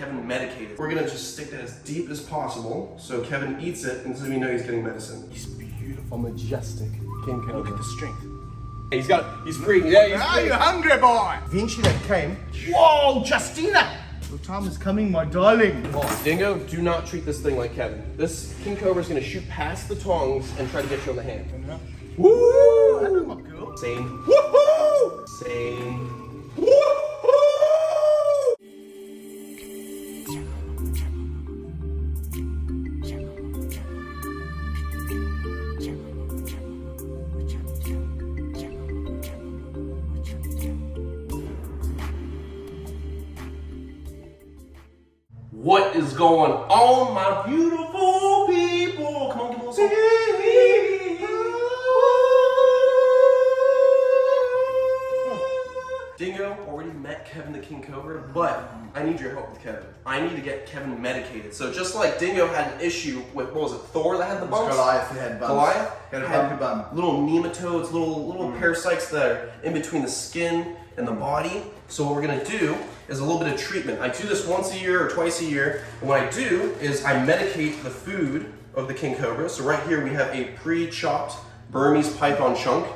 Kevin medicated. We're gonna just stick that as deep as possible so Kevin eats it and so we know he's getting medicine. He's beautiful, majestic king cobra. Look at the strength. He's free. Yeah, he's free. You hungry boy? Eventually that came. Whoa, Justina! Your time is coming, my darling. Oh, Dingo, do not treat this thing like Kevin. This king cobra is gonna shoot past the tongs and try to get you on the hand. Woo! Hello, my girl. Same. Woohoo! Same. Woohoo! What is going on, my beautiful people? Come on, give me a song. Dingo already met Kevin the King Cobra, but I need your help with Kevin. I need to get Kevin medicated. So just like Dingo had an issue with, what was it, Thor that had the bumps? Goliath had bumps. Goliath had a bumpy bum. Little nematodes, little parasites that are in between the skin and the body. So what we're gonna do is a little bit of treatment. I do this once a year or twice a year. And what I do is I medicate the food of the King Cobra. So right here we have a pre-chopped Burmese python chunk.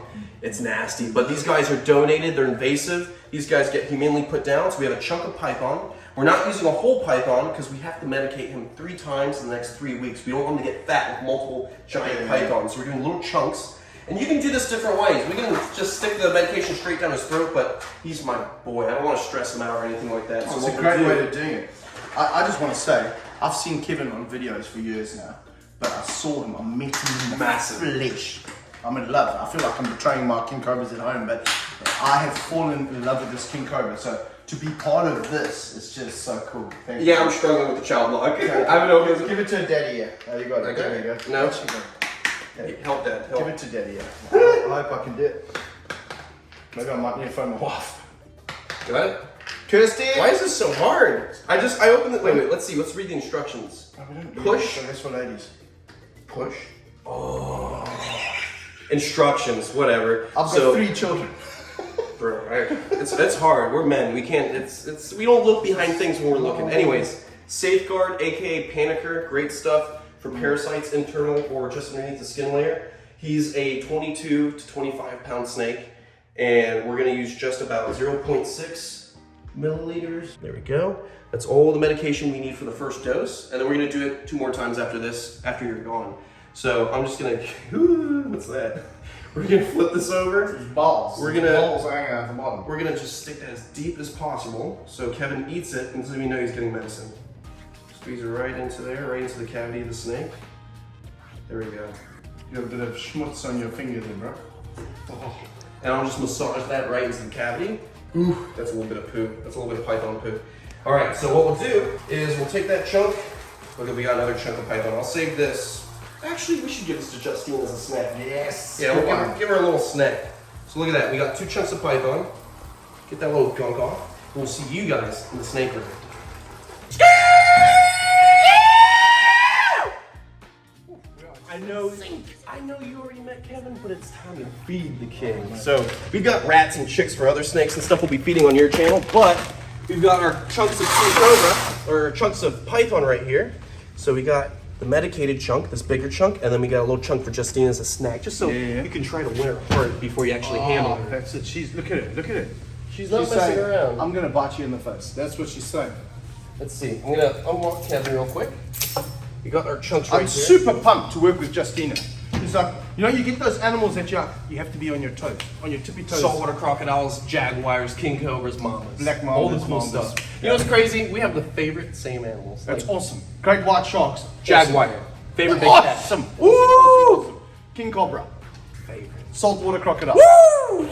It's nasty, but these guys are donated, they're invasive. These guys get humanely put down, so we have a chunk of python. We're not using a whole python because we have to medicate him 3 times in the next 3 weeks. We don't want him to get fat with multiple giant pythons, so we're doing little chunks. And you can do this different ways. We can just stick the medication straight down his throat, but he's my boy. I don't want to stress him out or anything like that. So it's a great way of doing it. I just want to say, I've seen Kevin on videos for years now, but I saw him, I met him in the flesh. I'm in love. I feel like I'm betraying my king cobras at home, but I have fallen in love with this king cobra. So to be part of this is just so cool. Thank you. I'm struggling with the child lock. I don't know if Give it to daddy here. Oh, you got it. Okay. There you go. No. Okay. Help Dad, help. Give it to daddy here. I hope I can do it. Maybe I might need to phone my wife. Got it? Kirsty! Why is this so hard? I opened it. Wait, let's see. Let's read the instructions. No, we don't do Push. that. That's for ladies. Push. Oh. Instructions, whatever. I've got 3 children. Bro, it's hard. We're men. We can't. We don't look behind things when we're looking. Anyways, Safeguard, aka Panicker, great stuff for parasites, internal or just underneath the skin layer. He's a 22 to 25 pound snake, and we're gonna use just about 0.6 milliliters. There we go. That's all the medication we need for the first dose, and then we're gonna do it 2 more times after this, after you're gone. So I'm just gonna, what's that? We're gonna flip this over. Balls. We're gonna balls hanging out the bottom. We're gonna just stick that as deep as possible so Kevin eats it until we know he's getting medicine. Squeeze it right into there, right into the cavity of the snake. There we go. You have a bit of schmutz on your finger there, bro. Oh. And I'll just massage that right into the cavity. Ooh, that's a little bit of poo. That's a little bit of python poo. All right, so what we'll do is we'll take that chunk. Look, we got another chunk of python. I'll save this. Actually, we should give this to Justina as a snack. Yes. Yeah, we'll give her a little snack. So look at that. We got 2 chunks of python. Get that little gunk off. We'll see you guys in the snake room. I know you already met Kevin, but it's time to feed the king. So we've got rats and chicks for other snakes and stuff we'll be feeding on your channel, but we've got our chunks of king cobra, or chunks of python right here. So we got the medicated chunk, this bigger chunk, and then we got a little chunk for Justina as a snack, just so you can try to win her heart before you actually handle her. That's it. Look at it. Look at it. She's not messing around. I'm gonna bite you in the face. That's what she's saying. Let's see. I'm gonna unlock Kevin real quick. We got our chunks right I'm here. super pumped to work with Justina. It's like, you know, you get those animals that you have to be on your toes, on your tippy toes. Saltwater crocodiles, jaguars, king cobras, mamas. Black all the mamas, cool mamas. stuff. You know what's crazy? We have the favorite same animals. That's awesome. Great white sharks. Jaguar. Awesome. Favorite big cat. Awesome. Woo! King cobra. Favorite. Saltwater crocodile. Woo!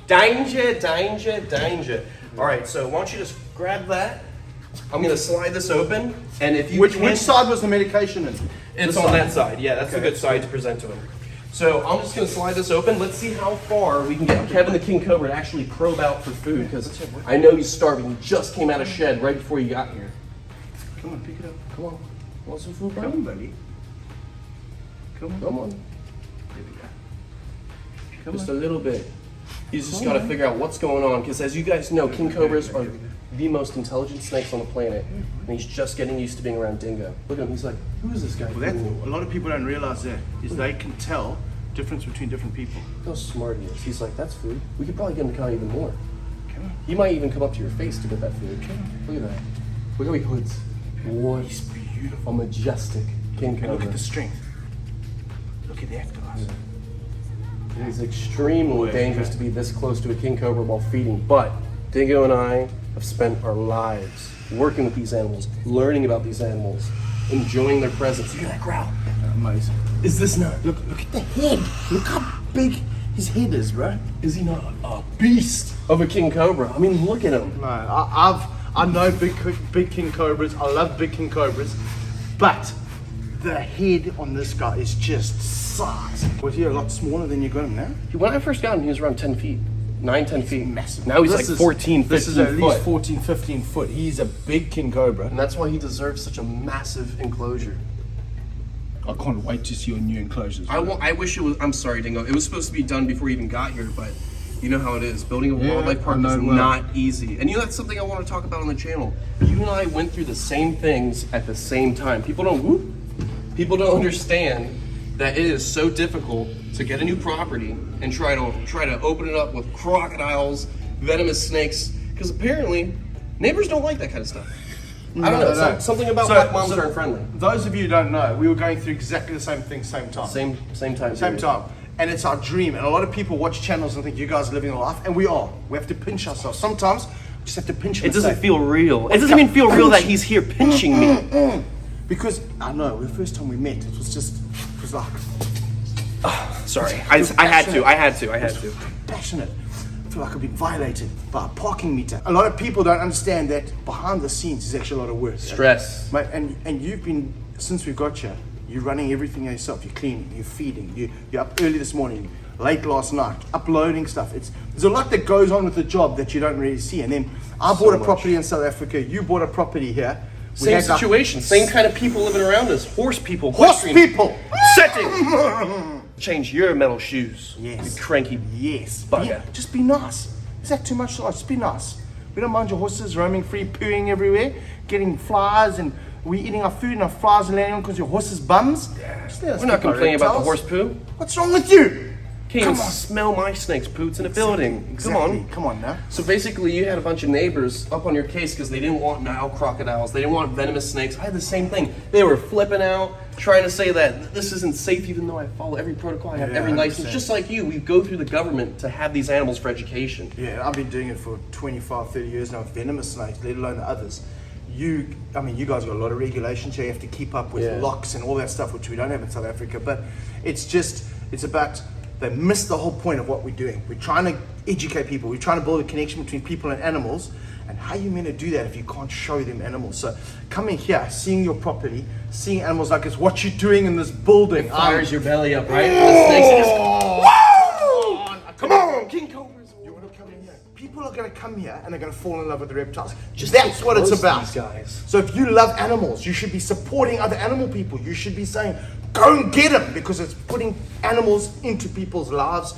Danger, danger, danger. All right, so why don't you just grab that? I'm gonna slide this open, and if you Which side was the medication in? It's on that side. Yeah, that's a good side to present to him. So I'm just gonna slide this open. Let's see how far we can get Kevin the King Cobra to actually probe out for food, because I know he's starving. He just came out of shed right before you got here. Come on, pick it up. Come on. Want some food, bro? Come on, buddy. Come on. Come on. Here we go. Come Just on. a little bit. He's just got to figure out what's going on, because as you guys know, king cobras are the most intelligent snakes on the planet, and he's just getting used to being around dingo. Look at him, he's like, who is this guy? Well, a lot of people don't realize that, is they can tell difference between different people. Look how smart he is. He's like, that's food. We could probably get him to count even more. Come on. He might even come up to your face to get that food. Look at that. Look how he hoods. What He's beautiful. a majestic king And cobra. look at the strength. Look at that, guys. It is extremely dangerous to be this close to a king cobra while feeding, but Dingo and I have spent our lives working with these animals, learning about these animals, enjoying their presence. Look at that growl. Amazing. Is this not? Look at the head. Look how big his head is, bro. Is he not a beast of a king cobra? I mean, look at him. No, I know big king cobras. I love big king cobras, but the head on this guy is just size. Was he a lot smaller than you got him now? When I first got him, he was around 10 feet. 9-10 feet. Massive. Now he's This like is- 14, 15 This is at least foot. 14, 15 foot. He's a big king cobra. And that's why he deserves such a massive enclosure. I can't wait to see your new enclosures. I wish it was. I'm sorry, Dingo. It was supposed to be done before you even got here, but you know how it is. Building a wildlife park I know is well. not easy. And you know that's something I want to talk about on the channel. You and I went through the same things at the same time. People don't understand that it is so difficult to get a new property and try to open it up with crocodiles, venomous snakes, because apparently neighbors don't like that kind of stuff. I don't know. No. Something about black moms aren't friendly. Those of you who don't know, we were going through exactly the same thing, same time. Same time. Same period. time. And it's our dream. And a lot of people watch channels and think you guys are living a life, and we are. We have to pinch ourselves. Sometimes we just have to pinch It doesn't ourselves. feel real. It doesn't even feel real that he's here pinching me. Because I know the first time we met, it was like Sorry, I had to. passionate. I feel like I've been violated by a parking meter. A lot of people don't understand that behind the scenes is actually a lot of work. Stress. Mate, and you've been, since we got you, you're running everything yourself. You're cleaning, you're feeding, you're up early this morning, late last night, uploading stuff. There's a lot that goes on with the job that you don't really see. And then I bought a property in South Africa, you bought a property here. We Same had like- situation, same kind of people living around us. Horse people. Horse equestrian people! Setting. Change your metal shoes. Yes. You cranky. Yes. Bugger. Yeah, just be nice. Is that too much? Just be nice. We don't mind your horses roaming free, pooing everywhere, getting flies, and we eating our food and our flies are landing on because your horse is bums. Just let us We're not keep our complaining about the reptiles. horse poo. What's wrong with you? Can't Come even on. smell my snake's poots in a building. Exactly. Come on. Come on now. So basically, you had a bunch of neighbors up on your case because they didn't want Nile crocodiles. They didn't want venomous snakes. I had the same thing. They were flipping out, trying to say that this isn't safe, even though I follow every protocol. I have Yeah, every license. 100%. Just like you, we go through the government to have these animals for education. Yeah, I've been doing it for 25, 30 years now with venomous snakes, let alone the others. You guys got a lot of regulations here. You have to keep up with Yeah. locks and all that stuff, which we don't have in South Africa. But it's about, they miss the whole point of what we're doing. We're trying to educate people. We're trying to build a connection between people and animals. And how are you meant to do that if you can't show them animals? So coming here, seeing your property, seeing animals like it's what you're doing in this building. Fires your belly up, right? The snakes just Come on! King Cobras. You want to come in here? People are going to come here and they're going to fall in love with the reptiles. Just That's get what it's close to about. these guys. So if you love animals, you should be supporting other animal people. You should be saying, go and get them, because it's putting animals into people's lives.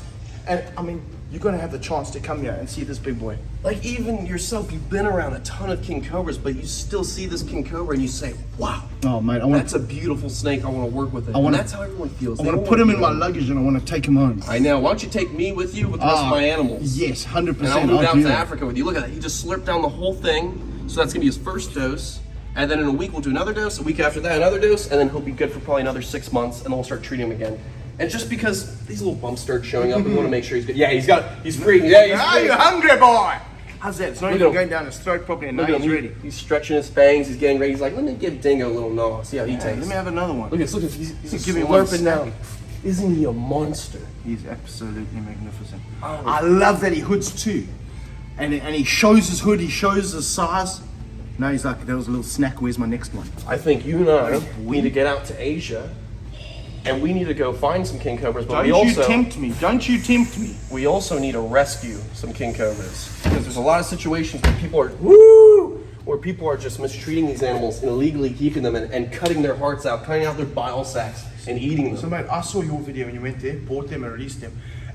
And I mean, you're going to have the chance to come here and see this big boy. Like even yourself, you've been around a ton of king cobras, but you still see this king cobra and you say, "Wow, Oh, mate, that's a beautiful snake. I want to work with it." wanna- and that's how everyone feels. I They want to don't put him wanna in my be- luggage and I want to take him home. I know. Why don't you take me with you with the rest of my animals? Yes, 100%. And I'll move out do to that. Africa with you. Look at that. He just slurped down the whole thing. So that's gonna be his first dose. And then in a week we'll do another dose. A week after that another dose, and then he'll be good for probably another 6 months, and then we'll start treating him again. And just because these little bumps start showing up, we want to make sure he's good. Yeah, he's free. Yeah, he's Ah, free. you hungry, boy? How's that? It's not Look even at him. going down his throat properly, and now Look at he's him. ready. He's stretching his fangs. He's getting ready. He's like, let me give Dingo a little gnaw. See how he Yeah, tastes. let me have another one. Look at this. He's Give me one slurping snack. down. Isn't he a monster? He's absolutely magnificent. Oh. I love that he hoods too. And he shows his hood, he shows his size. Now he's like, there was a little snack, where's my next one? I think you and I need to get out to Asia, and we need to go find some king cobras. But Don't you tempt me, don't you tempt me. we also need to rescue some king cobras, because there's a lot of situations where people are just mistreating these animals and illegally keeping them and cutting their hearts out, cutting out their bile sacs and eating So them. mate, I saw your video when you went there, bought them and released them.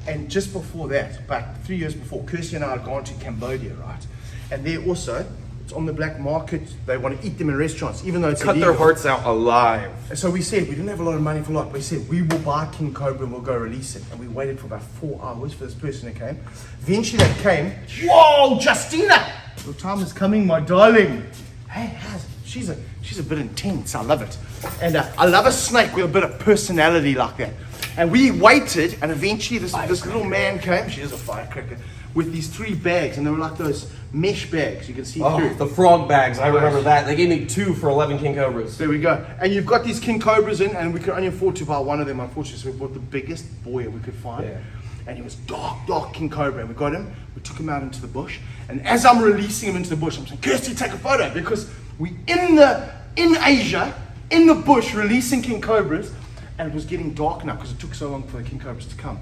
And just before that, about 3 years before, Kirsty and I had gone to Cambodia, right? And there also, It's on the black market. They want to eat them in restaurants, even though it's Cut illegal. their hearts out alive. So we said, we didn't have a lot of money for lot, but we said, we will buy King Cobra and we'll go release it. And we waited for about 4 hours for this person to came. Eventually they came. Whoa, Justina! Your time is coming, my darling. Hey, she's a bit intense. I love it. And I love a snake with a bit of personality like that. And we waited, and eventually this little man came. She is a firecracker. With these 3 bags, and they were like those mesh bags you can see through. The frog bags, I remember that. They gave me 2 for 11 king cobras. There we go. And you've got these king cobras in, and we could only afford to buy one of them, unfortunately. So we bought the biggest boy we could find. Yeah. And he was dark king cobra. And we got him, we took him out into the bush. And as I'm releasing him into the bush, I'm saying, Kirsty, take a photo. Because we in Asia, in the bush, releasing king cobras. And it was getting dark now because it took so long for the king cobras to come.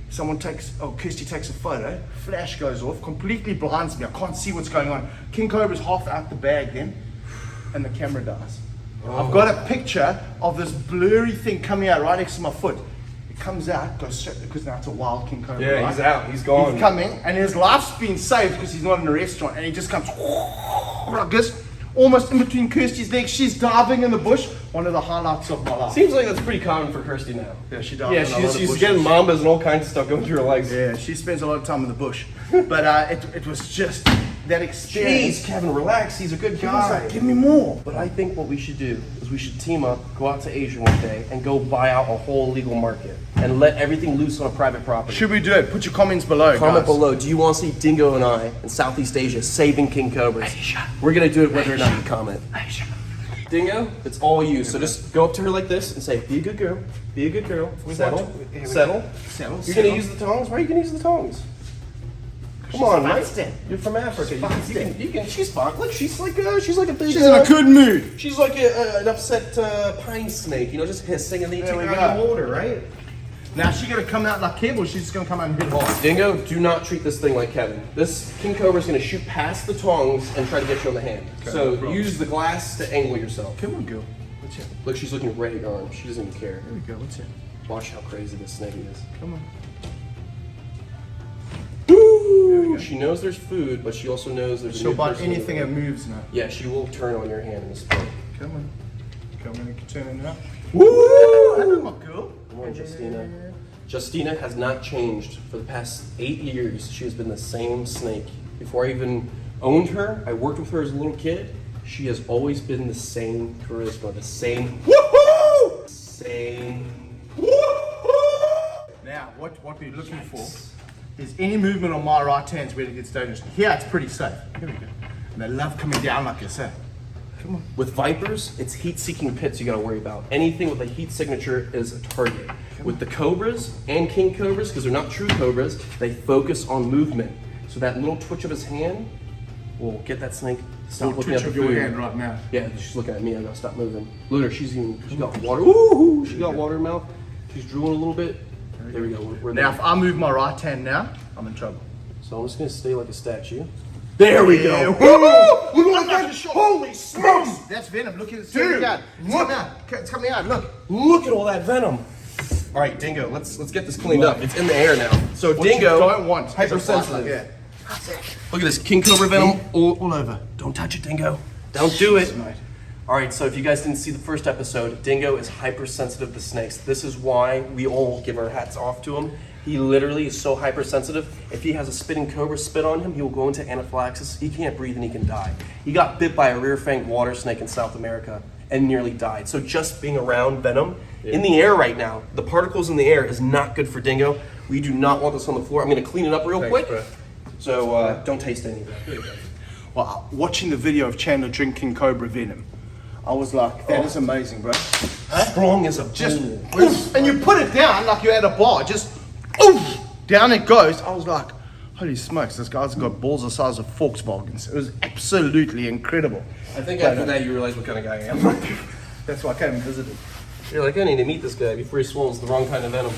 Kirsty takes a photo, flash goes off, completely blinds me. I can't see what's going on. King Cobra's half out the bag then, and the camera dies. I've got a picture of this blurry thing coming out right next to my foot. It comes out, goes straight, because now it's a wild King Cobra. Yeah, right? he's out, he's gone. He's coming, and his life's been saved because he's not in a restaurant, and he just comes like this, almost in between Kirsty's legs. She's diving in the bush. One of the highlights of my life. Seems like that's pretty common for Kirsty now. Yeah, she dives. Yeah, in a lot of she's bushes. getting mambas and all kinds of stuff going through her legs. Yeah, she spends a lot of time in the bush. But it was just that experience. Jeez, Kevin, relax. He's a good He was guy. like, give me more. But I think what we should do is we should team up, go out to Asia one day, and go buy out a whole legal market and let everything loose on a private property. Should we do it? Put your comments below. Comment guys. below. Do you want to see Dingo and I in Southeast Asia saving king cobras? Asia. We're gonna do it whether or not you comment. Asia. Dingo, it's all you. So just go up to her like this and say, "Be a good girl. Be a good girl. Settle. Settle. You're gonna use the tongs. Why are you gonna use the tongs? Come on, mate. You're from Africa. You can. She's fine. Look, she's like a big. She's in a good mood. She's like an upset pine snake. You know, just hissing, and then you take we her go. out and hold her, right? Now she's gonna come out like Kevin, or she's just gonna come out and hit hard. Dingo, do not treat this thing like Kevin. This king cobra is going to shoot past the tongs and try to get you on the hand. So use the glass to angle yourself. Come on, girl. What's it? Look, she's looking right at your arm. She doesn't even care. There we go. What's it? Watch how crazy this snake is. Come on. Woo! She knows there's food, but she also knows there's a She'll new bite person anything over that there. moves now. Yeah, she will turn on your hand in a split. Come on. Come on, you can turn it now. Woo! Hello, my girl. Come on, Justina. Justina has not changed for the past 8 years. She has been the same snake. Before I even owned her, I worked with her as a little kid. She has always been the same charisma, the same woohoo! Same woohoo! Now, what we're looking for is any movement on my right hand where it gets dangerous. Here, it's pretty safe. Here we go. And they love coming down like this, eh? Come on. With vipers, it's heat-seeking pits you gotta worry about. Anything with a heat signature is a target. With the cobras and king cobras, because they're not true cobras, they focus on movement. So that little twitch of his hand will get that snake to stop looking at the Twitch of your food. hand right now. Yeah, she's looking at me. I gotta stop moving. Look at her. She got water. Ooh, she got water in her mouth. She's drooling a little bit. There we go. We're Now, there. if I move my right hand now, I'm in trouble. So I'm just gonna stay like a statue. There we go. Woo! Look at that! Holy smokes! That's venom. Look at it. Dude, It's coming out. It's coming out. Look. Look at all that venom. All right, Dingo. Let's get this cleaned up. It's in the air now. So What Dingo, you don't want is a hypersensitive. bite Look at this king cobra venom all over. Don't touch it, Dingo. Don't do it. mate. All right, so if you guys didn't see the first episode, Dingo is hypersensitive to snakes. This is why we all give our hats off to him. He literally is so hypersensitive. If he has a spitting cobra spit on him, he will go into anaphylaxis. He can't breathe and he can die. He got bit by a rear-fanged water snake in South America and nearly died. So just being around venom in the air right now, the particles in the air is not good for Dingo. We do not want this on the floor. I'm gonna clean it up real quick. bro. So don't taste any of that. Here you go. Well, watching the video of Chandler drinking cobra venom, I was like, that is amazing, bro. Strong as a Just, bull. oof, and you put it down like you're at a bar, just oof, down it goes. I was like, holy smokes, this guy's got balls the size of Volkswagens. It was absolutely incredible. I think after that you realize what kind of guy I am. That's why I came and visited. You're like, I need to meet this guy before he swallows the wrong kind of venom.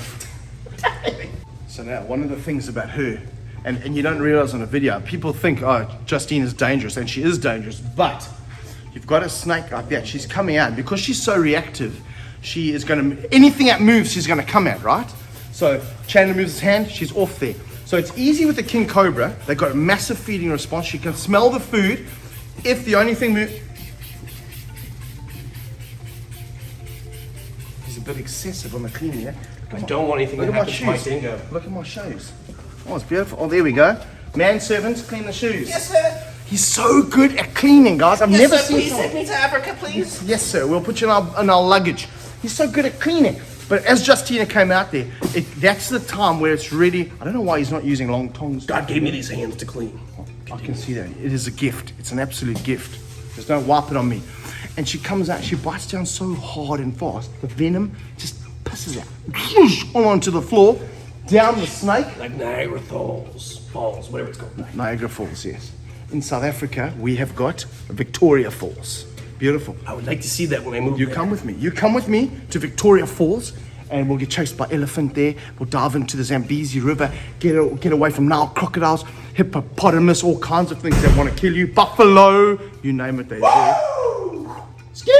So now, one of the things about her, and you don't realize on a video, people think, oh, Justine is dangerous, and she is dangerous, but you've got a snake like that, she's coming out, because she's so reactive, she is going to, anything that moves, she's going to come at, right? So Chandler moves his hand, she's off there. So it's easy with the king cobra, they've got a massive feeding response, she can smell the food, If the only thing he's a bit excessive on the cleaning, yeah? I don't want anything to Look at my happen to my shoes. dingo. Look at my shoes. Oh, it's beautiful. Oh, there we go. Manservants, clean the shoes. Yes, sir. He's so good at cleaning, guys. I've never seen Please someone. send me to Africa, please. Yes, sir. We'll put you in our luggage. He's so good at cleaning. But as Justina came out there, that's the time where it's ready. I don't know why he's not using long tongs. God gave me these hands to clean. I can see that. It is a gift. It's an absolute gift. Just don't wipe it on me. And she comes out, she bites down so hard and fast. The venom just pisses out. Whoosh, all onto the floor, down the snake. Like Niagara Falls, whatever it's called. Niagara Falls, yes. In South Africa, we have got Victoria Falls. Beautiful. I would like to see that when I move You there. come with me. You come with me to Victoria Falls, and we'll get chased by elephant there. We'll dive into the Zambezi River, get away from Nile crocodiles, hippopotamus, all kinds of things that want to kill you. Buffalo, you name it, they're there. Ski!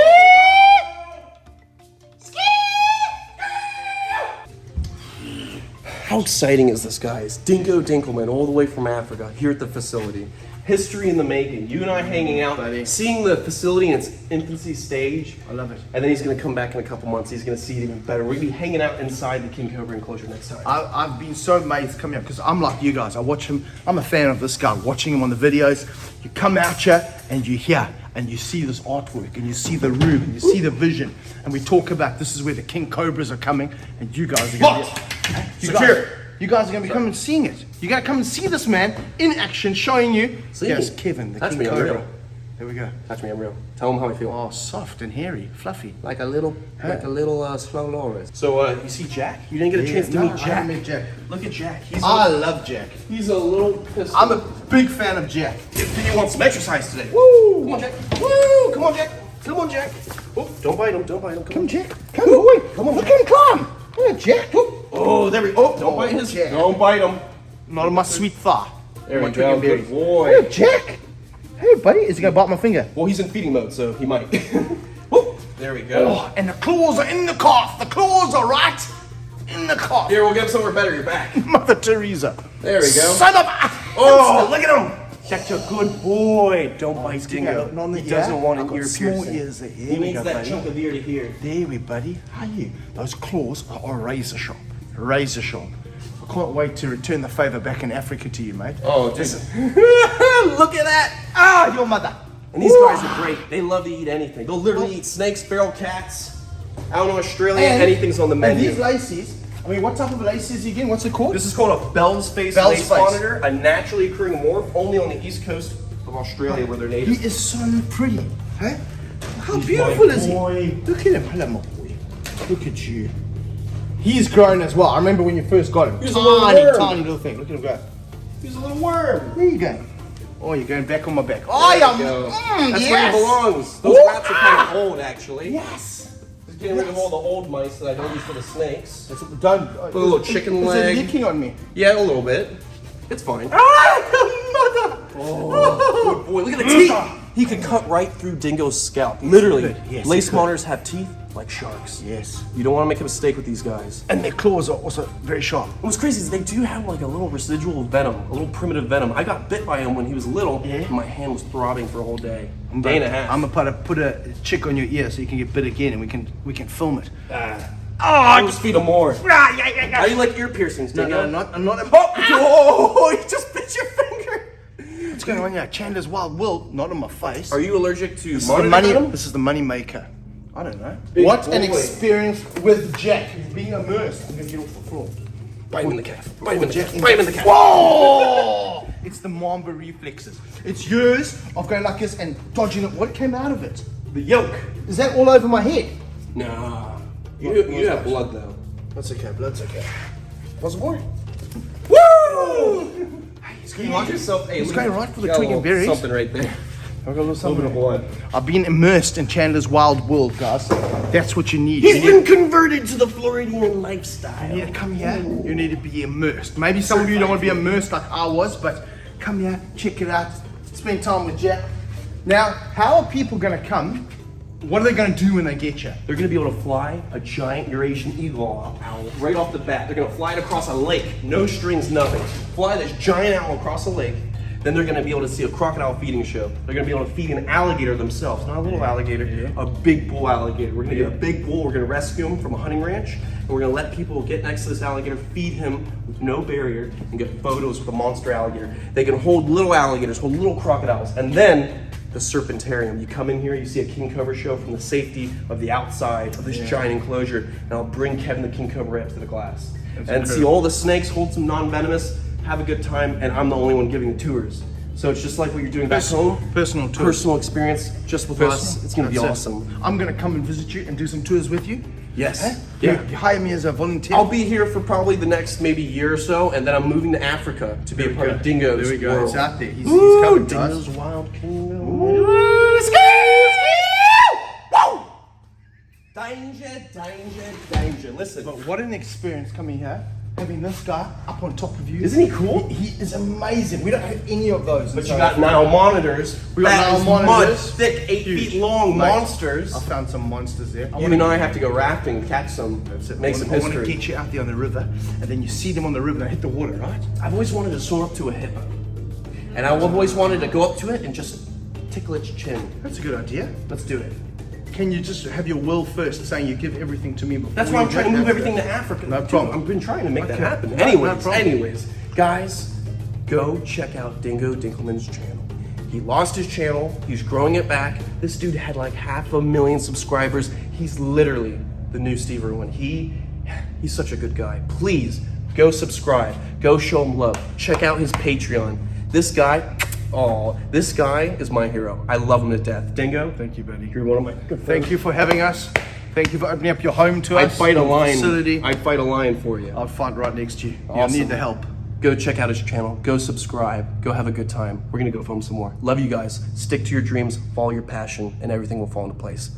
How exciting is this, guys? Dingo Dinkelman, all the way from Africa, here at the facility. History in the making. You and I hanging out, Buddy. seeing the facility in its infancy stage. I love it. And then he's going to come back in a couple months. He's going to see it even better. We're going to be hanging out inside the King Cobra enclosure next time. I've been so amazed coming up because I'm like you guys. I watch him. I'm a fan of this guy. Watching him on the videos, you come out here and you hear and you see this artwork and you see the room and you see the vision. And we talk about this is where the King Cobras are coming, and you guys are going to you guys are going to be coming and seeing it. You got to come and see this man in action, showing you. See? Here's Kevin, the Touch King me, I'm Cobra. real. There we go. Touch me, I'm real. Tell him how I feel. Oh, soft and hairy, fluffy. Like a little slow loris. So, you see Jack? You didn't get a chance to No, meet I Jack. haven't met Jack. Look at Jack. I love Jack. He's a little pistol. I'm a big fan of Jack. He wants some exercise today. Woo! Come on, Jack. Woo! Come on, Jack. Come on, Jack. Oh, don't bite him. Don't bite him. Come, Jack. Come, boy. Come on, Look Jack. at him climb. Look at Jack. Oh, there we go. Oh, don't bite his. Jack. Don't bite him. Not on my sweet thigh. There My we go. twinkie Good berries. boy. Hey, Jack. Hey, buddy. Is he going to bite my finger? Well, he's in feeding mode, so he might. Whoop. There we go. Oh, and the claws are in the calf. The claws are right in the calf. Here, we'll get him somewhere better. You're back. Mother Teresa. There we go. Son of a... Oh, look at him. Jack's a good boy. Don't bite Dingo. Not on the He doesn't ear. want I've an got ear small piercing. ears there. He Here we needs go, that buddy. chunk of ear to hear. There we, buddy. How are you? Those claws are razor sharp. Razor sharp. I can't wait to return the favor back in Africa to you, mate. Oh, Listen. look at that. Ah, your mother. And these guys are great. They love to eat anything. They'll literally eat snakes, feral cats. Out in Australia, anything's on the And menu. these laces, I mean, what type of laces again? What's it called? This is called a Bell's face Bell's lace face. monitor, a naturally occurring morph, only on the east coast of Australia where they're native. He is so pretty. Huh? How He's beautiful my is he? boy. Look at him. Hello, my boy. Look at you. He's grown as well. I remember when you first got him. He's a little tiny, worm. tiny little thing. Look at him go. He's a little worm. There you go. Oh, you're going back on my back. Oh, yeah. That's Yes. where he belongs. Those Ooh, rats are kind of old, actually. Yes. Just getting rid of all the old mice that I don't use for the snakes. Don't. Put a little chicken Is leg. it licking on me? Yeah, a little bit. It's fine. Ah, mother. Good boy, look at the teeth. He could cut right through Dingo's scalp. Literally. Good. Yes, he Lace could. monitors have teeth like sharks. Yes. You don't want to make a mistake with these guys. And their claws are also very sharp. What's crazy is they do have like a little residual venom, a little primitive venom. I got bit by him when he was little, Yeah? and my hand was throbbing for a whole day. Day and a half. I'm gonna put a chick on your ear so you can get bit again, and we can film it. I'll just feed him more. Ah, yeah. How do you like ear piercings, Dingo? I'm not. Oh, you just bit your finger. What's going on here? Chandler's Wild Will, not on my face. Are you allergic to This is the monitor money. venom? This is the money maker. I don't know. Big What an boy. experience with Jack. He's being immersed. I'm gonna get off the floor. Bite him in the calf. Bite him in the calf. Bite him in the calf. Whoa! It's the Mamba reflexes. It's years of going like this and dodging it. What came out of it? The yolk. Is that all over my head? Nah. You have blood though. That's okay. Blood's okay. What's the boy? Woo! He's going right. yourself. Hey, He's look going at- right for the got a twig and little berries. Something right there. I've got a little A little bit of blood. I've been immersed in Chandler's Wild World, guys. That's what you need. He's You been need- converted to the Floridian lifestyle. You need to come here. You need to be immersed. Maybe some of you don't want to be immersed like I was, but come here, check it out, spend time with Jack. Now, how are people going to come? What are they going to do when they get you? They're gonna be able to fly a giant Eurasian eagle owl right off the bat. They're gonna fly it across a lake, no strings, nothing. Fly this giant owl across a lake. Then they're gonna be able to see a crocodile feeding show. They're gonna be able to feed an alligator themselves, not a little alligator, a big bull alligator. We're gonna get a big bull, we're gonna rescue him from a hunting ranch, and we're gonna let people get next to this alligator, feed him with no barrier, and get photos with a monster alligator. They can hold little alligators, hold little crocodiles, and then the serpentarium. You come in here, you see a king cobra show from the safety of the outside of this giant enclosure, and I'll bring Kevin the king cobra up to the glass. And see all the snakes, hold some non-venomous, have a good time, and I'm the only one giving the tours. So it's just like what you're doing back home. Personal tour. Personal experience, just with us. It's gonna be awesome. I'm gonna come and visit you and do some tours with you. Yes. Huh? Yeah. You hire me as a volunteer. I'll be here for probably the next maybe year or so, and then I'm moving to Africa to be a part of Dingo's There we go. world. He's out there. He's Ooh, coming, guys. Dingo's Wild Kingdom. Woo! Danger, danger, danger. Listen. But what an experience coming here, having this guy up on top of you. Isn't he cool? He is amazing. We don't have any of those. But you got now monitors. We got that now is monitors. mud thick, 8 Huge. feet long Mate, monsters. I found some monsters there. You and I have to go rafting and catch some. Make some I want to history. get you out there on the river, and then you see them on the river and they hit the water, right? I've always wanted to swim up to a hippo. And I've always wanted to go up to it and just tickle its chin. That's a good idea. Let's do it. Can you just have your will first, saying you give everything to me before? That's why I'm you trying to get move out everything there? to Africa. No Dude, problem. I've been trying to make that Okay. happen. No Anyways, problem. guys, go check out Dingo Dinkelman's channel. He lost his channel. He's growing it back. This dude had like 500,000 subscribers. He's literally the new Steve Irwin. He's such a good guy. Please go subscribe. Go show him love. Check out his Patreon. This guy, this guy is my hero. I love him to death. Dingo, Thank you, buddy. you're one of my good friends. Thank you for having us. Thank you for opening up your home to I'd us. fight a your lion. Facility. I'd fight a lion for you. I'll fight right next to you. Awesome. You'll need the help. Go check out his channel. Go subscribe. Go have a good time. We're gonna go film some more. Love you guys. Stick to your dreams. Follow your passion, and everything will fall into place.